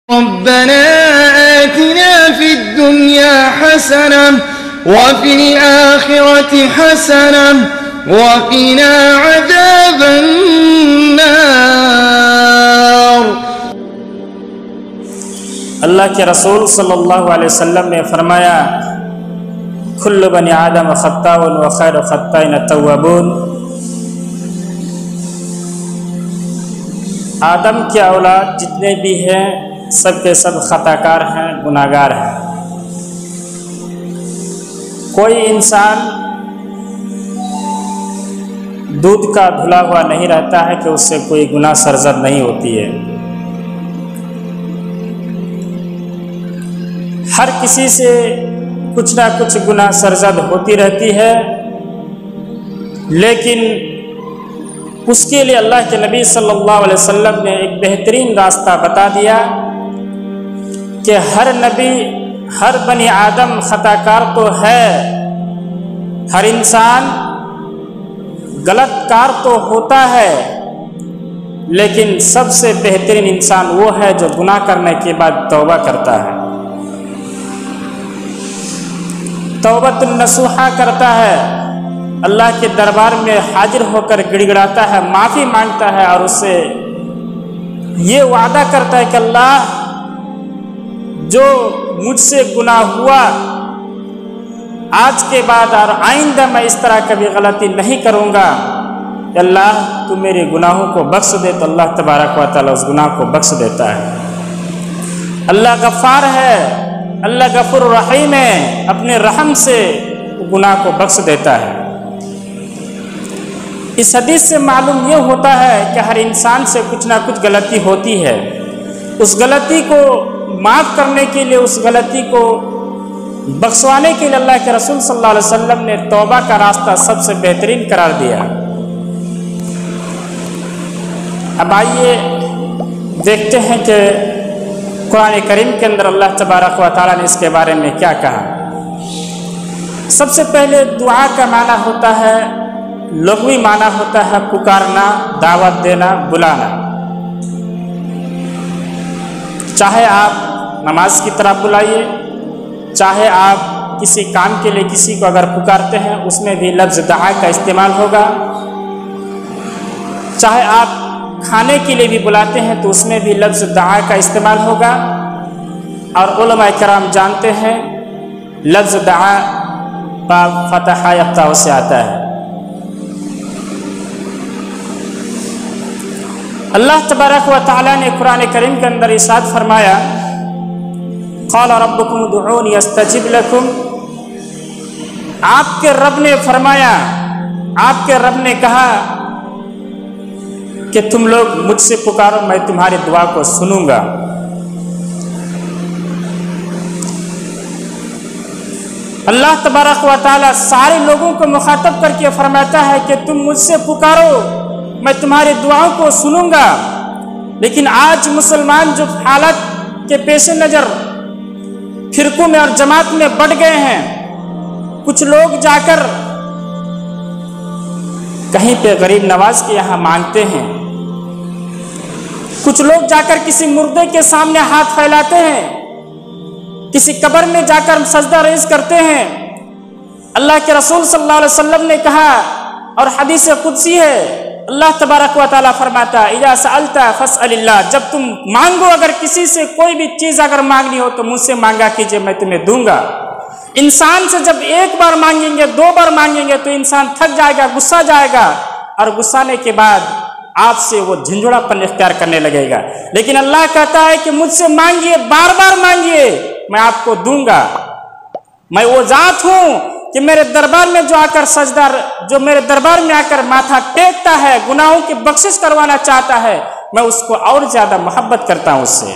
रब्बना आतिना फिद दुनिया हसना व फिल आखिरति हसना व क़िना अज़ाबन नार। अल्लाह के रसूल सल्लल्लाहु अलैहि वसल्लम ने फरमाया, कुल्लु बनी आदम ख़त्ताउन व खैरु ख़त्ताइन अत-तव्वाबून। आदम के औलाद जितने भी हैं सब के सब खताकार हैं, गुनाहगार हैं। कोई इंसान दूध का धुला हुआ नहीं रहता है कि उससे कोई गुनाह सरजद नहीं होती है। हर किसी से कुछ ना कुछ गुनाह सरजद होती रहती है, लेकिन उसके लिए अल्लाह के नबी सल्लल्लाहु अलैहि वसल्लम ने एक बेहतरीन रास्ता बता दिया कि हर नबी, हर बनी आदम खताकार तो है, हर इंसान गलतकार तो होता है, लेकिन सबसे बेहतरीन इंसान वो है जो गुनाह करने के बाद तौबा करता है, तौबतुन नसूहा करता है, अल्लाह के दरबार में हाजिर होकर गिड़गिड़ाता है, माफ़ी मांगता है और उससे ये वादा करता है कि अल्लाह जो मुझसे गुनाह हुआ आज के बाद और आइंदा मैं इस तरह कभी गलती नहीं करूँगा, अल्लाह तू मेरे गुनाहों को बख्श दे। तो अल्लाह तबारक व तआला उस गुनाह को बख्श देता है। अल्लाह गफ़ार है, अल्लाह गफूर रहीम है, अपने रहम से गुनाह को बख्श देता है। इस हदीस से मालूम ये होता है कि हर इंसान से कुछ ना कुछ गलती होती है। उस गलती को माफ़ करने के लिए, उस गलती को बख्शवाने के लिए अल्लाह के रसूल सल्लल्लाहु अलैहि वसल्लम ने तौबा का रास्ता सबसे बेहतरीन करार दिया। अब आइए देखते हैं कि कुरान करीम के अंदर अल्लाह तबारक व तआला ने इसके बारे में क्या कहा। सबसे पहले दुआ का माना होता है, लुग़वी माना होता है पुकारना, दावत देना, बुलाना। चाहे आप नमाज की तरफ बुलाइए, चाहे आप किसी काम के लिए किसी को अगर पुकारते हैं उसमें भी लफ्ज़ दुआ का इस्तेमाल होगा। चाहे आप खाने के लिए भी बुलाते हैं तो उसमें भी लफ्ज़ दुआ का इस्तेमाल होगा। और उलमा किराम जानते हैं लफ्ज़ दुआ बाब फतहा यफ्ताह से आता है। अल्लाह तबारक व तआला ने कुरान करीम के अंदर इरशाद फरमाया, क़ाल रब्बुकुम उदऊनी अस्तजिब लकुम। आपके रब ने फरमाया, आपके रब ने कहा कि तुम लोग मुझसे पुकारो, मैं तुम्हारी दुआ को सुनूंगा। अल्लाह तबारक व तआला सारे लोगों को मुखातब करके फरमाता है कि तुम मुझसे पुकारो, मैं तुम्हारी दुआओं को सुनूंगा। लेकिन आज मुसलमान जो हालत के पेश नज़र फिरकों में और जमात में बढ़ गए हैं, कुछ लोग जाकर कहीं पे गरीब नवाज के यहाँ मांगते हैं, कुछ लोग जाकर किसी मुर्दे के सामने हाथ फैलाते हैं, किसी कब्र में जाकर सजदा रेज़ करते हैं। अल्लाह के रसूल सल्लल्लाहु अलैहि वसल्लम ने कहा और हदीस कुदसी है, अल्लाह तबारक व तआला फरमाता है, इज़ा सअल्ता फस्अलिल्लाह। जब तुम मांगो, अगर किसी से कोई भी चीज़ अगर मांगनी हो तो मुझसे मांगा कीजिए, मैं तुम्हें दूंगा। इंसान से जब एक बार मांगेंगे, दो बार मांगेंगे तो इंसान थक जाएगा, गुस्सा जाएगा और गुस्साने के बाद आपसे वो झंझोड़ापन इख्तियार करने लगेगा। लेकिन अल्लाह कहता है कि मुझसे मांगिए, बार बार मांगिए, मैं आपको दूंगा। मैं वो जात हूँ कि मेरे दरबार में जो आकर सजदा, जो मेरे दरबार में आकर माथा टेकता है, गुनाहों की बख्शिश करवाना चाहता है, मैं उसको और ज्यादा मोहब्बत करता हूँ उससे।